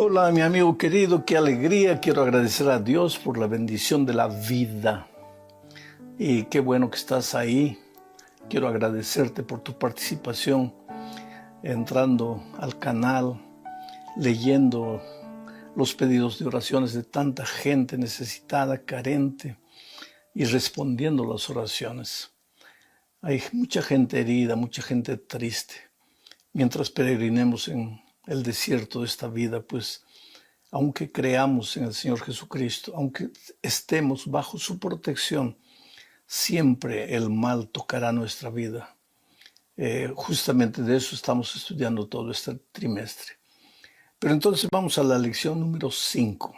Hola, mi amigo querido, qué alegría. Quiero agradecer a Dios por la bendición de la vida. Y qué bueno que estás ahí. Quiero agradecerte por tu participación entrando al canal, leyendo los pedidos de oraciones de tanta gente necesitada, carente, y respondiendo las oraciones. Hay mucha gente herida, mucha gente triste. Mientras peregrinemos en el desierto de esta vida, pues, aunque creamos en el Señor Jesucristo, aunque estemos bajo su protección, siempre el mal tocará nuestra vida. Justamente de eso estamos estudiando todo este trimestre. Pero entonces vamos a la lección número 5.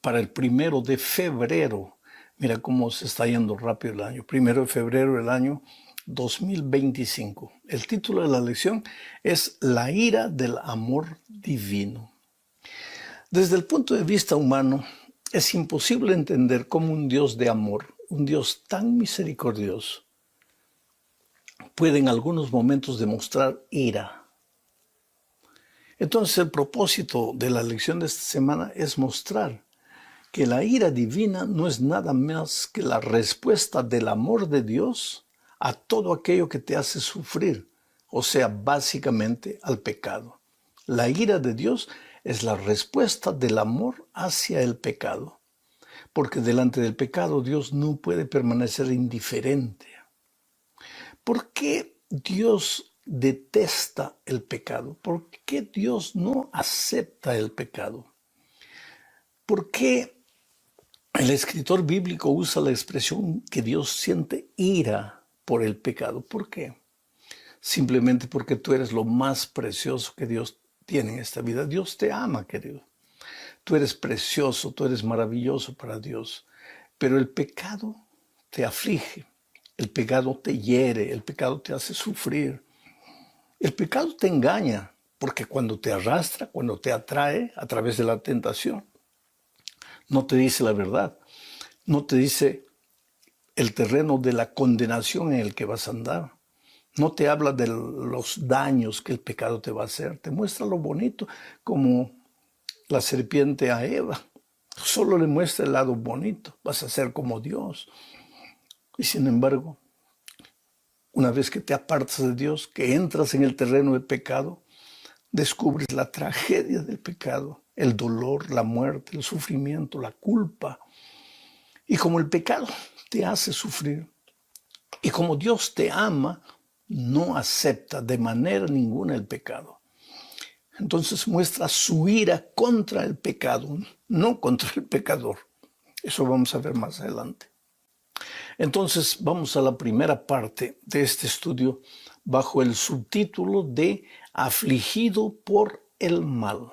Para el 1 de febrero, mira cómo se está yendo rápido el año. 1 de febrero del año 2025. El título de la lección es La ira del amor divino. Desde el punto de vista humano, es imposible entender cómo un Dios de amor, un Dios tan misericordioso, puede en algunos momentos demostrar ira. Entonces el propósito de la lección de esta semana es mostrar que la ira divina no es nada más que la respuesta del amor de Dios a todo aquello que te hace sufrir, o sea, básicamente al pecado. La ira de Dios es la respuesta del amor hacia el pecado, porque delante del pecado Dios no puede permanecer indiferente. ¿Por qué Dios detesta el pecado? ¿Por qué Dios no acepta el pecado? ¿Por qué el escritor bíblico usa la expresión que Dios siente ira por el pecado? ¿Por qué? Simplemente porque tú eres lo más precioso que Dios tiene en esta vida. Dios te ama, querido. Tú eres precioso, tú eres maravilloso para Dios. Pero el pecado te aflige, el pecado te hiere, el pecado te hace sufrir. El pecado te engaña, porque cuando te arrastra, cuando te atrae a través de la tentación, no te dice la verdad, no te dice el terreno de la condenación en el que vas a andar. No te habla de los daños que el pecado te va a hacer. Te muestra lo bonito, como la serpiente a Eva. Solo le muestra el lado bonito. Vas a ser como Dios. Y sin embargo, una vez que te apartas de Dios, que entras en el terreno del pecado, descubres la tragedia del pecado, el dolor, la muerte, el sufrimiento, la culpa. Y como el pecado te hace sufrir, y como Dios te ama, no acepta de manera ninguna el pecado. Entonces muestra su ira contra el pecado, no contra el pecador. Eso vamos a ver más adelante. Entonces vamos a la primera parte de este estudio bajo el subtítulo de Afligido por el mal.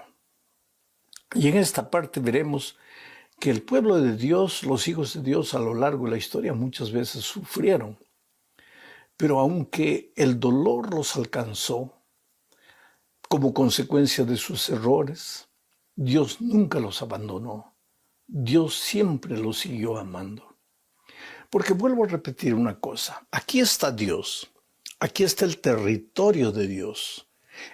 Y en esta parte veremos que el pueblo de Dios, los hijos de Dios a lo largo de la historia muchas veces sufrieron. Pero aunque el dolor los alcanzó como consecuencia de sus errores, Dios nunca los abandonó. Dios siempre los siguió amando. Porque vuelvo a repetir una cosa. Aquí está Dios. Aquí está el territorio de Dios.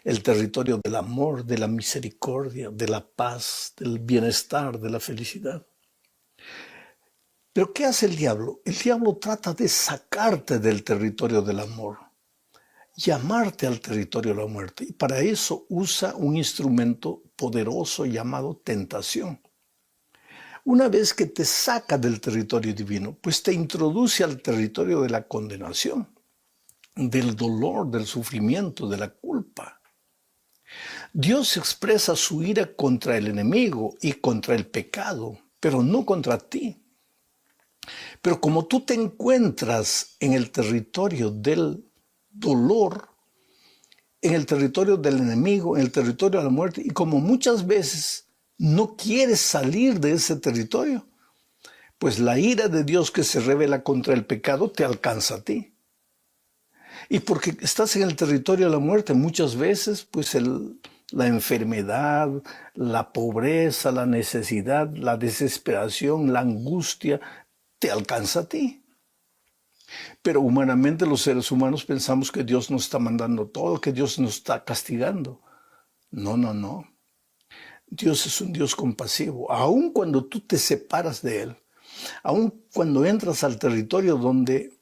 El territorio del amor, de la misericordia, de la paz, del bienestar, de la felicidad. ¿Pero qué hace el diablo? El diablo trata de sacarte del territorio del amor, llamarte al territorio de la muerte. Y para eso usa un instrumento poderoso llamado tentación. Una vez que te saca del territorio divino, pues te introduce al territorio de la condenación, del dolor, del sufrimiento, de la culpa. Dios expresa su ira contra el enemigo y contra el pecado, pero no contra ti. Pero como tú te encuentras en el territorio del dolor, en el territorio del enemigo, en el territorio de la muerte, y como muchas veces no quieres salir de ese territorio, pues la ira de Dios que se revela contra el pecado te alcanza a ti. Y porque estás en el territorio de la muerte, muchas veces pues la enfermedad, la pobreza, la necesidad, la desesperación, la angustia, te alcanza a ti. Pero humanamente los seres humanos pensamos que Dios nos está mandando todo, que Dios nos está castigando. No, no, no. Dios es un Dios compasivo. Aun cuando tú te separas de Él, aun cuando entras al territorio donde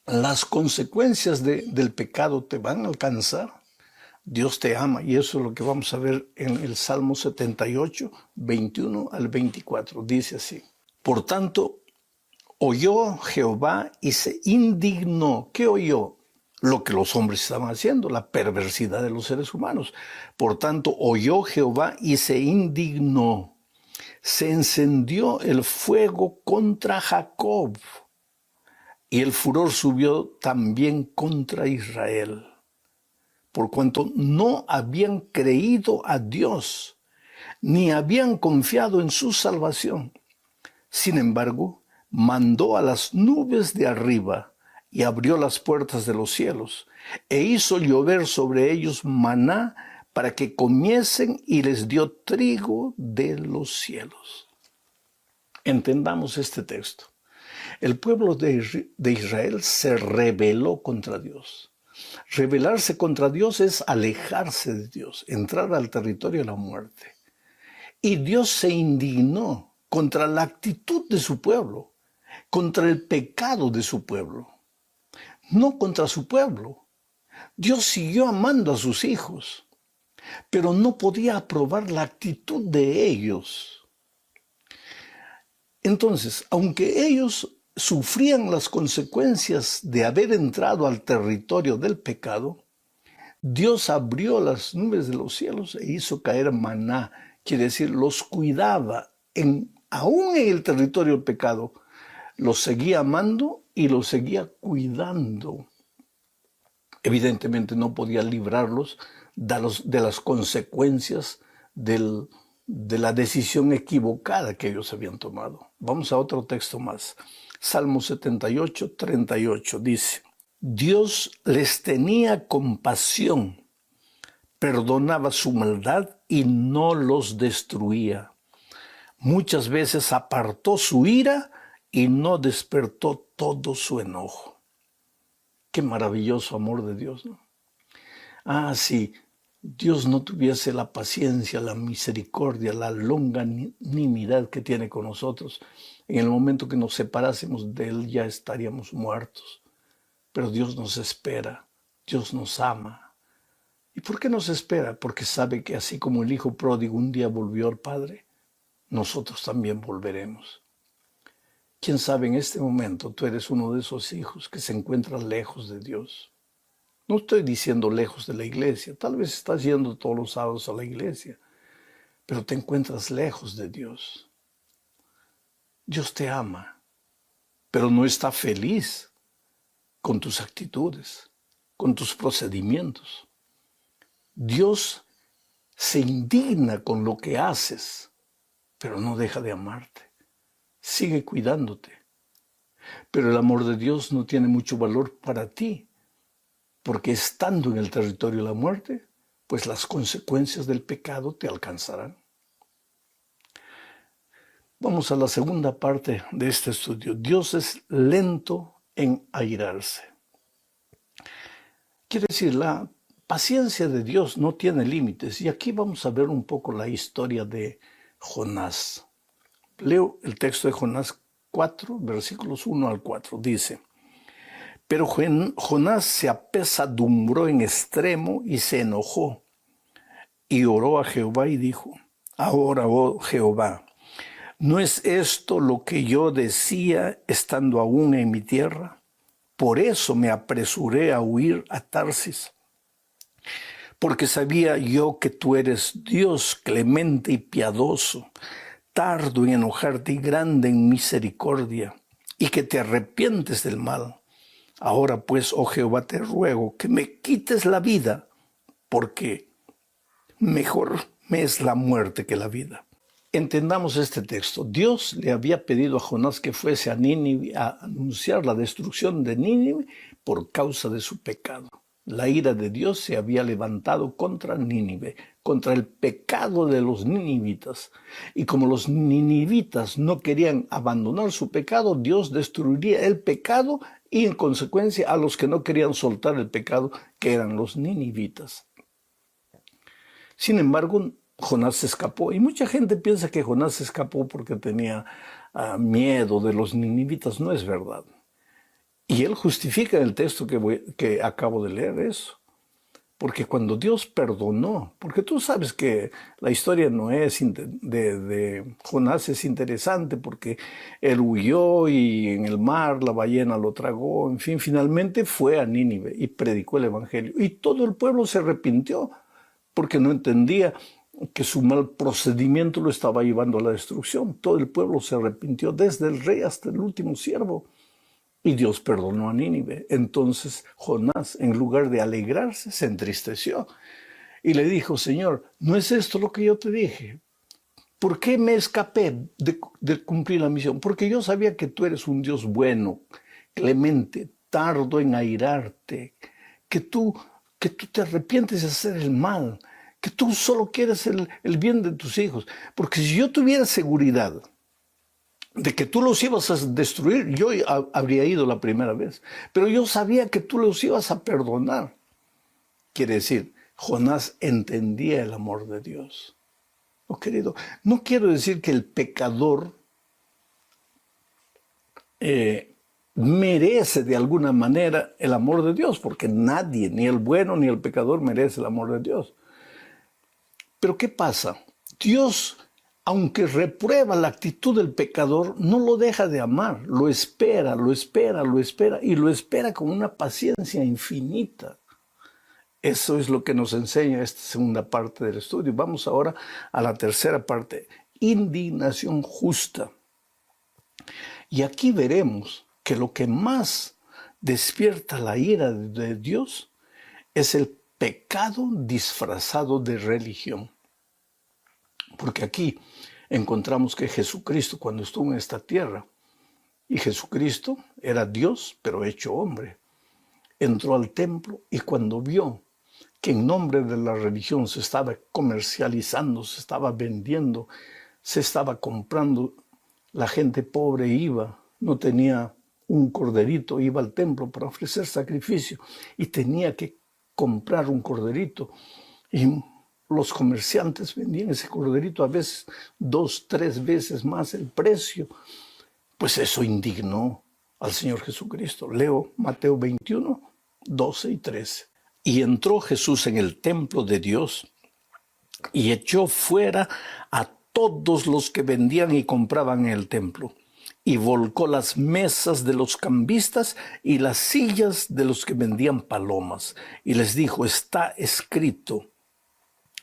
las consecuencias del pecado te van a alcanzar, Dios te ama, y eso es lo que vamos a ver en el Salmo 78, 21 al 24. Dice así: por tanto, oyó Jehová y se indignó. ¿Qué oyó? Lo que los hombres estaban haciendo, la perversidad de los seres humanos. Por tanto, oyó Jehová y se indignó. Se encendió el fuego contra Jacob, y el furor subió también contra Israel, por cuanto no habían creído a Dios, ni habían confiado en su salvación. Sin embargo, mandó a las nubes de arriba y abrió las puertas de los cielos, e hizo llover sobre ellos maná para que comiesen, y les dio trigo de los cielos. Entendamos este texto. El pueblo de Israel se rebeló contra Dios. Rebelarse contra Dios es alejarse de Dios, entrar al territorio de la muerte. Y Dios se indignó contra la actitud de su pueblo, contra el pecado de su pueblo, no contra su pueblo. Dios siguió amando a sus hijos, pero no podía aprobar la actitud de ellos. Entonces, aunque ellos sufrían las consecuencias de haber entrado al territorio del pecado, Dios abrió las nubes de los cielos e hizo caer maná. Quiere decir, los cuidaba aún en el territorio del pecado. Los seguía amando y los seguía cuidando. Evidentemente no podía librarlos de las consecuencias de la decisión equivocada que ellos habían tomado. Vamos a otro texto más. Salmo 78, 38 dice: Dios les tenía compasión, perdonaba su maldad y no los destruía. Muchas veces apartó su ira y no despertó todo su enojo. Qué maravilloso amor de Dios, ¿no? Si Dios no tuviese la paciencia, la misericordia, la longanimidad que tiene con nosotros, en el momento que nos separásemos de Él ya estaríamos muertos. Pero Dios nos espera, Dios nos ama. ¿Y por qué nos espera? Porque sabe que así como el hijo pródigo un día volvió al Padre, nosotros también volveremos. Quién sabe, en este momento tú eres uno de esos hijos que se encuentran lejos de Dios. No estoy diciendo lejos de la iglesia, tal vez estás yendo todos los sábados a la iglesia, pero te encuentras lejos de Dios. Dios te ama, pero no está feliz con tus actitudes, con tus procedimientos. Dios se indigna con lo que haces, pero no deja de amarte. Sigue cuidándote. Pero el amor de Dios no tiene mucho valor para ti, porque estando en el territorio de la muerte, pues las consecuencias del pecado te alcanzarán. Vamos a la segunda parte de este estudio. Dios es lento en airarse. Quiere decir, la paciencia de Dios no tiene límites. Y aquí vamos a ver un poco la historia de Jonás. Leo el texto de Jonás 4, versículos 1 al 4. Dice: pero Jonás se apesadumbró en extremo y se enojó, y oró a Jehová y dijo: ahora, oh Jehová, ¿no es esto lo que yo decía estando aún en mi tierra? Por eso me apresuré a huir a Tarsis, porque sabía yo que tú eres Dios clemente y piadoso, tardo en enojarte y grande en misericordia, y que te arrepientes del mal. Ahora pues, oh Jehová, te ruego que me quites la vida, porque mejor me es la muerte que la vida. Entendamos este texto. Dios le había pedido a Jonás que fuese a Nínive a anunciar la destrucción de Nínive por causa de su pecado. La ira de Dios se había levantado contra Nínive, contra el pecado de los ninivitas. Y como los ninivitas no querían abandonar su pecado, Dios destruiría el pecado y en consecuencia a los que no querían soltar el pecado, que eran los ninivitas. Sin embargo, Jonás se escapó. Y mucha gente piensa que Jonás se escapó porque tenía miedo de los ninivitas. No es verdad. Y él justifica en el texto que acabo de leer eso. Porque cuando Dios perdonó, porque tú sabes que la historia no es de Jonás es interesante porque él huyó y en el mar la ballena lo tragó, en fin, finalmente fue a Nínive y predicó el evangelio. Y todo el pueblo se arrepintió porque no entendía que su mal procedimiento lo estaba llevando a la destrucción. Todo el pueblo se arrepintió, desde el rey hasta el último siervo. Y Dios perdonó a Nínive. Entonces Jonás, en lugar de alegrarse, se entristeció. Y le dijo, Señor, ¿no es esto lo que yo te dije? ¿Por qué me escapé de cumplir la misión? Porque yo sabía que tú eres un Dios bueno, clemente, tardo en airarte, que tú te arrepientes de hacer el mal, que tú solo quieres el bien de tus hijos. Porque si yo tuviera seguridad de que tú los ibas a destruir, yo habría ido la primera vez. Pero yo sabía que tú los ibas a perdonar. Quiere decir, Jonás entendía el amor de Dios. Oh, querido, no quiero decir que el pecador merece de alguna manera el amor de Dios, porque nadie, ni el bueno ni el pecador, merece el amor de Dios. Pero ¿qué pasa? Dios, aunque reprueba la actitud del pecador, no lo deja de amar, lo espera, lo espera, lo espera, y lo espera con una paciencia infinita. Eso es lo que nos enseña esta segunda parte del estudio. Vamos ahora a la tercera parte, indignación justa. Y aquí veremos que lo que más despierta la ira de Dios es el pecado disfrazado de religión. Porque aquí encontramos que Jesucristo, cuando estuvo en esta tierra, y Jesucristo era Dios, pero hecho hombre, entró al templo y cuando vio que en nombre de la religión se estaba comercializando, se estaba vendiendo, se estaba comprando, la gente pobre iba, no tenía un corderito, iba al templo para ofrecer sacrificio y tenía que comprar un corderito. Y los comerciantes vendían ese corderito a veces 2, 3 veces más el precio. Pues eso indignó al Señor Jesucristo. Leo Mateo 21, 12 y 13. Y entró Jesús en el templo de Dios y echó fuera a todos los que vendían y compraban en el templo, y volcó las mesas de los cambistas y las sillas de los que vendían palomas, y les dijo, está escrito,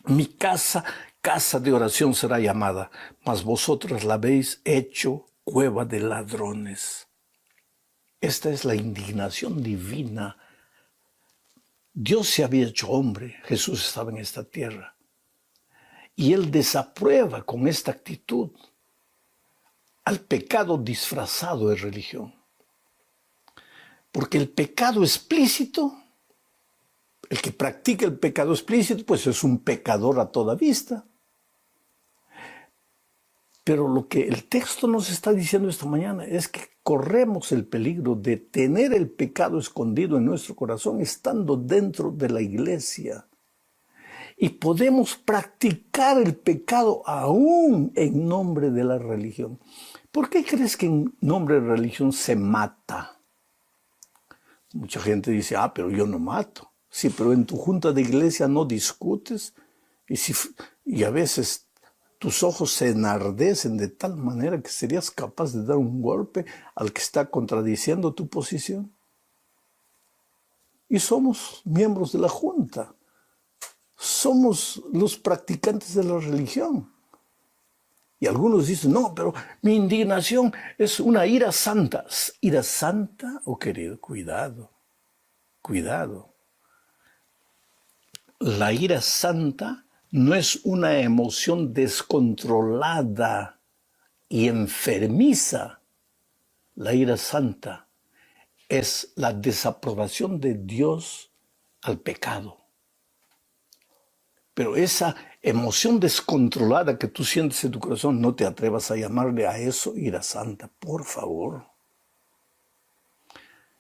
mi casa, casa de oración será llamada, mas vosotras la habéis hecho cueva de ladrones. Esta es la indignación divina. Dios se había hecho hombre, Jesús estaba en esta tierra. Y él desaprueba con esta actitud al pecado disfrazado de religión. Porque el pecado explícito, el que practica el pecado explícito, pues es un pecador a toda vista. Pero lo que el texto nos está diciendo esta mañana es que corremos el peligro de tener el pecado escondido en nuestro corazón estando dentro de la iglesia. Y podemos practicar el pecado aún en nombre de la religión. ¿Por qué crees que en nombre de religión se mata? Mucha gente dice, pero yo no mato. Sí, pero en tu junta de iglesia no discutes y a veces tus ojos se enardecen de tal manera que serías capaz de dar un golpe al que está contradiciendo tu posición. Y somos miembros de la junta. Somos los practicantes de la religión. Y algunos dicen, no, pero mi indignación es una ira santa. ¿Ira santa? Oh, querido, cuidado, cuidado. La ira santa no es una emoción descontrolada y enfermiza. La ira santa es la desaprobación de Dios al pecado. Pero esa emoción descontrolada que tú sientes en tu corazón, no te atrevas a llamarle a eso ira santa, por favor.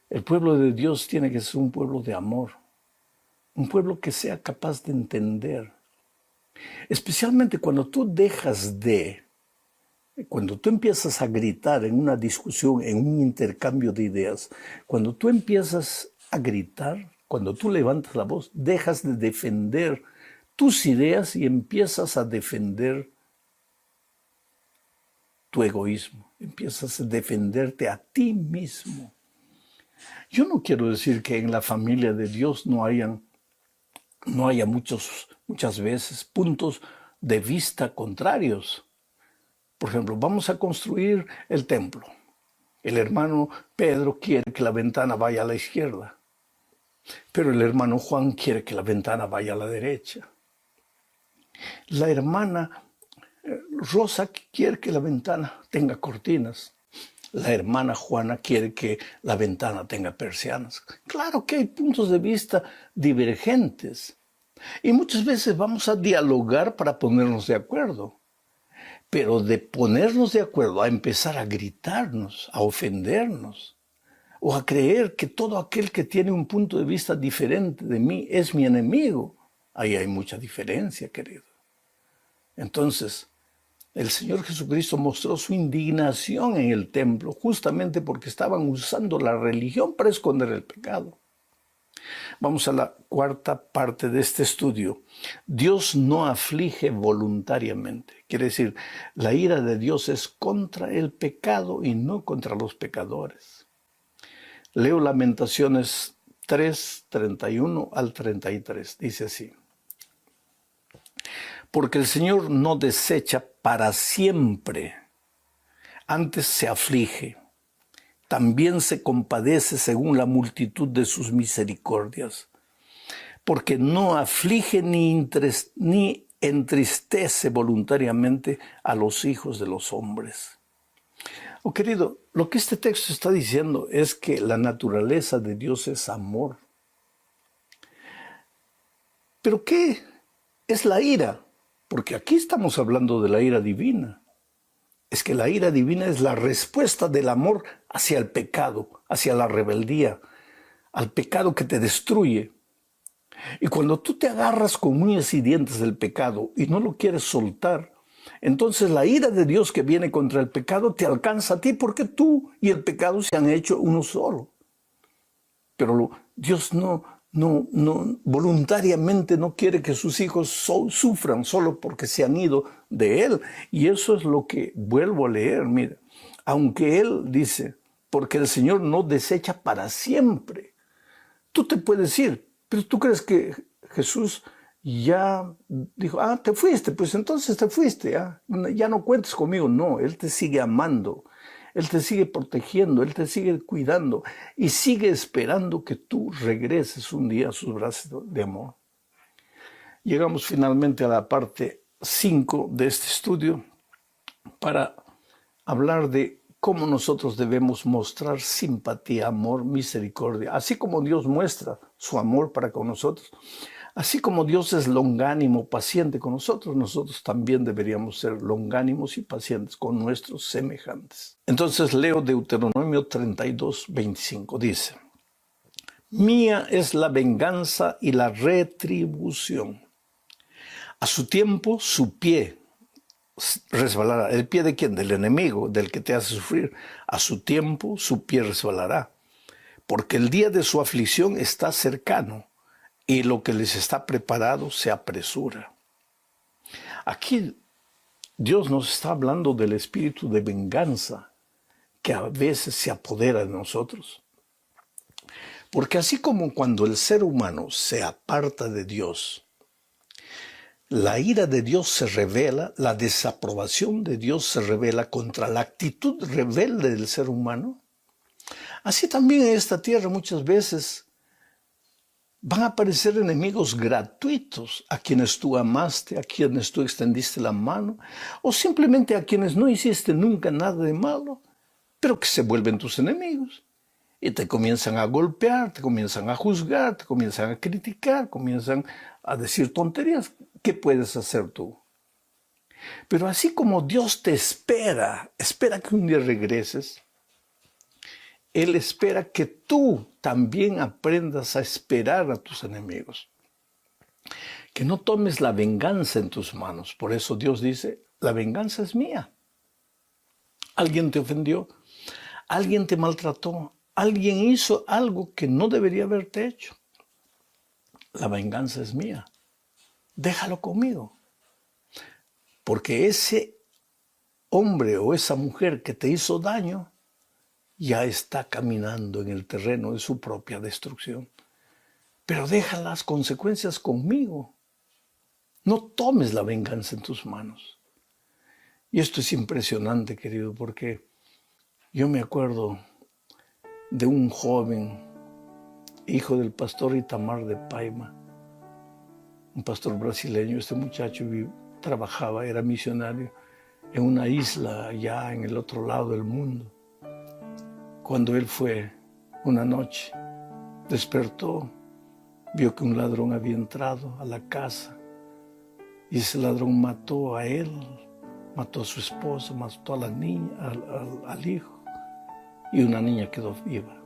El pueblo de Dios tiene que ser un pueblo de amor, un pueblo que sea capaz de entender Especialmente cuando tú cuando tú empiezas a gritar en una discusión, en un intercambio de ideas, cuando tú empiezas a gritar, cuando tú levantas la voz, dejas de defender tus ideas y empiezas a defender tu egoísmo, empiezas a defenderte a ti mismo. Yo no quiero decir que en la familia de Dios no haya muchas veces puntos de vista contrarios. Por ejemplo, vamos a construir el templo. El hermano Pedro quiere que la ventana vaya a la izquierda, pero el hermano Juan quiere que la ventana vaya a la derecha. La hermana Rosa quiere que la ventana tenga cortinas. La hermana Juana quiere que la ventana tenga persianas. Claro que hay puntos de vista divergentes. Y muchas veces vamos a dialogar para ponernos de acuerdo. Pero de ponernos de acuerdo a empezar a gritarnos, a ofendernos, o a creer que todo aquel que tiene un punto de vista diferente de mí es mi enemigo, ahí hay mucha diferencia, querido. Entonces, el Señor Jesucristo mostró su indignación en el templo justamente porque estaban usando la religión para esconder el pecado. Vamos a la cuarta parte de este estudio. Dios no aflige voluntariamente. Quiere decir, la ira de Dios es contra el pecado y no contra los pecadores. Leo Lamentaciones 3, 31 al 33. Dice así. Porque el Señor no desecha para siempre, antes se aflige. También se compadece según la multitud de sus misericordias, porque no aflige ni entristece voluntariamente a los hijos de los hombres. Oh, querido, lo que este texto está diciendo es que la naturaleza de Dios es amor. ¿Pero qué es la ira? Porque aquí estamos hablando de la ira divina. Es que la ira divina es la respuesta del amor hacia el pecado, hacia la rebeldía, al pecado que te destruye. Y cuando tú te agarras con uñas y dientes del pecado y no lo quieres soltar, entonces la ira de Dios que viene contra el pecado te alcanza a ti porque tú y el pecado se han hecho uno solo. Pero Dios no voluntariamente no quiere que sus hijos sufran solo porque se han ido de Él. Y eso es lo que vuelvo a leer, mira. Aunque Él dice, porque el Señor no desecha para siempre. Tú te puedes ir, pero tú crees que Jesús ya dijo, te fuiste, pues entonces te fuiste, ya no cuentes conmigo. No, Él te sigue amando. Él te sigue protegiendo, Él te sigue cuidando y sigue esperando que tú regreses un día a sus brazos de amor. Llegamos finalmente a la parte 5 de este estudio para hablar de cómo nosotros debemos mostrar simpatía, amor, misericordia, así como Dios muestra su amor para con nosotros. Así como Dios es longánimo, paciente con nosotros, nosotros también deberíamos ser longánimos y pacientes con nuestros semejantes. Entonces leo Deuteronomio 32, 25. Dice, mía es la venganza y la retribución. A su tiempo su pie resbalará. ¿El pie de quién? Del enemigo, del que te hace sufrir. A su tiempo su pie resbalará. Porque el día de su aflicción está cercano. Y lo que les está preparado se apresura. Aquí Dios nos está hablando del espíritu de venganza que a veces se apodera de nosotros. Porque así como cuando el ser humano se aparta de Dios, la ira de Dios se revela, la desaprobación de Dios se revela contra la actitud rebelde del ser humano, así también en esta tierra muchas veces van a aparecer enemigos gratuitos a quienes tú amaste, a quienes tú extendiste la mano, o simplemente a quienes no hiciste nunca nada de malo, pero que se vuelven tus enemigos. Y te comienzan a golpear, te comienzan a juzgar, te comienzan a criticar, comienzan a decir tonterías. ¿Qué puedes hacer tú? Pero así como Dios te espera que un día regreses, Él espera que tú también aprendas a esperar a tus enemigos. que no tomes la venganza en tus manos. Por eso Dios dice, la venganza es mía. Alguien te ofendió, alguien te maltrató, alguien hizo algo que no debería haberte hecho. La venganza es mía. Déjalo conmigo. Porque ese hombre o esa mujer que te hizo daño ya está caminando en el terreno de su propia destrucción. Pero deja las consecuencias conmigo. No tomes la venganza en tus manos. Y esto es impresionante, querido, porque yo me acuerdo de un joven, hijo del pastor Itamar de Paiva, un pastor brasileño. Este muchacho trabajaba, era misionario en una isla allá en el otro lado del mundo. Cuando él fue una noche, despertó, vio que un ladrón había entrado a la casa y ese ladrón mató a él, mató a su esposa, mató a la niña, al hijo, y una niña quedó viva.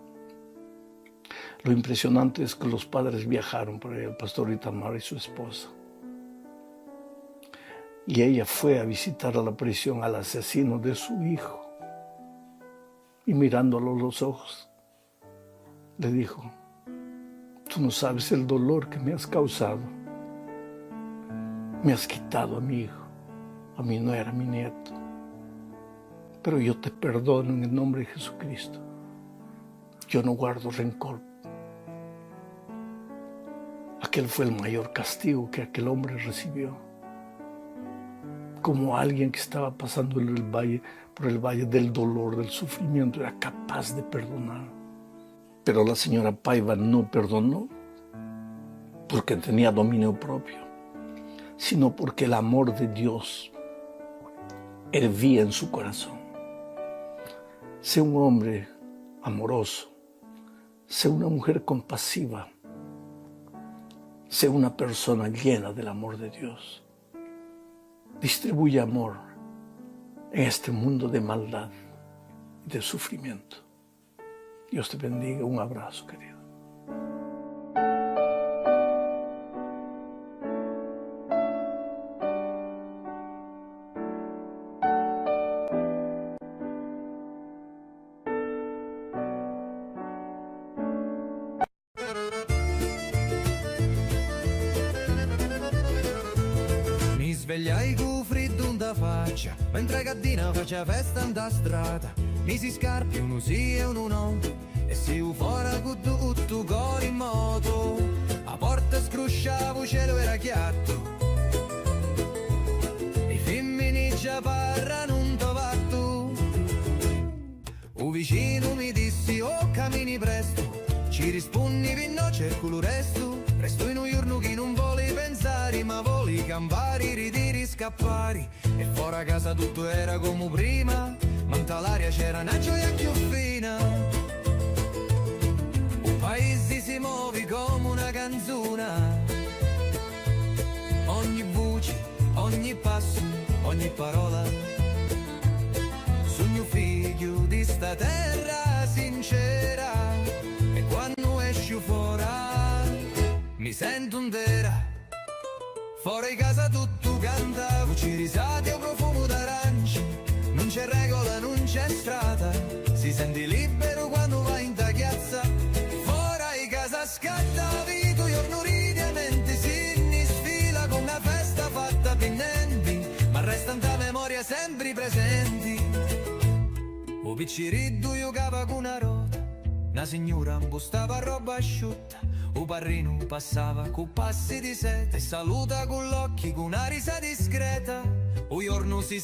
Lo impresionante es que los padres viajaron por ahí, el pastor Itamar y su esposa. Y ella fue a visitar a la prisión al asesino de su hijo. Y mirándolo a los ojos, le dijo, tú no sabes el dolor que me has causado. Me has quitado a mi hijo, a mi nuera, a mi nieto. Pero yo te perdono en el nombre de Jesucristo. Yo no guardo rencor. Aquel fue el mayor castigo que aquel hombre recibió. Como alguien que estaba pasando por el valle del dolor, del sufrimiento, era capaz de perdonar. Pero la señora Paiva no perdonó porque tenía dominio propio, sino porque el amor de Dios hervía en su corazón. Sé un hombre amoroso, sé una mujer compasiva, sé una persona llena del amor de Dios. Distribuye amor en este mundo de maldad y de sufrimiento. Dios te bendiga. Un abrazo, querido. Mi svegliai con freddo in da faccia, mentre Caddina faccia festa in da strada. Misi scarpi, uno sì e uno no, e si fuori con tutto cori in moto. A porta scrusciavo, cielo era chiatto, i femmini già parlano un tovatto. Un vicino mi dissi, oh cammini presto, ci rispondi no cerco lo resto. Resto in un giorno che non voli pensare, ma voli campari, ritiri, scappari. E fuori a casa tutto era come prima, ma in l'aria c'era una gioia più fina. Un paese si muove come una canzone, ogni voce, ogni passo, ogni parola. Sogno figlio di sta terra sincera, e quando esci fuori mi sento intera. Fuori casa tutto canta, voci risate o profumo d'arancia. Non c'è regola, non c'è strada, si sente libero quando vai in ta piazza. Fuori casa scatta vita, giorno ridi e mente, si sfila con una festa fatta pinnenti, ma restano ta memoria sempre presenti. O picciriddu giocava con una rota, una signora impostava roba asciutta. O parrino passava con passi di seta e saluta con l'occhi con una risa discreta. O giorno si